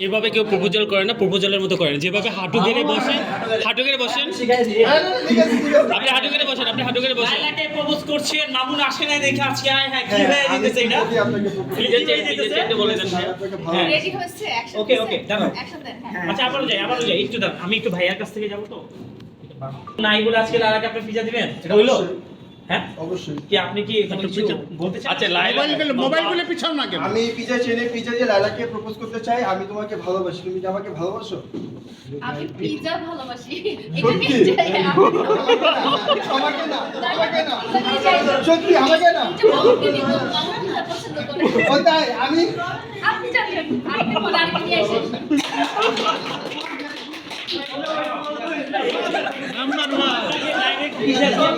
এভাবে কেউ প্রপোজাল করে না, প্রপোজালের মতো করেন। যেভাবে হাঁটু গেড়ে বসেন, হাঁটু গেড়ে বসেন, আপনি হাঁটু গেড়ে বসেন, আপনি হাঁটু গেড়ে বসেন। লাইলাকে প্রপোজ করছেন, মামুন আসে নাই দেখে আজকে আয় হ্যাঁ কি হয়ে যেতেছে এটা? এটা বলে দেন ভাই। হ্যাঁ রেডি হচ্ছে অ্যাকশন ওকে ওকে দাঁড়াও। অ্যাকশন দেন হ্যাঁ আচ্ছা আবারও যাই একটু দাঁড়ান, আমি একটু ভাইয়ার কাছ থেকে যাবো তো নাই বলে আজকে লালাকে আপনি পিজা দিবেন, এটা হইলো? হ্যাঁ অবশ্যই। কি আপনি কি এখানে কিছু বলতে চান? আচ্ছা লাইলা মোবাইলগুলো পিছাও না কেন? আমি পিজা চেনে পিজা দিয়ে লালাকে প্রপোজ করতে চাই। আমি তোমাকে ভালোবাসি, তুমি কি আমাকে ভালোবাসো? আমি পিজা ভালোবাসি এটা সত্যি? নিয়ে যাই আমাকে না, আমাকে না, সত্যি আমাকে না। পছন্দ করে ও তাই? আমি আপনি জানেন আরেকটা পর আরেকটা নিয়ে আসেন নাম্বার 1 ডাইরেক্ট পিজা দিয়ে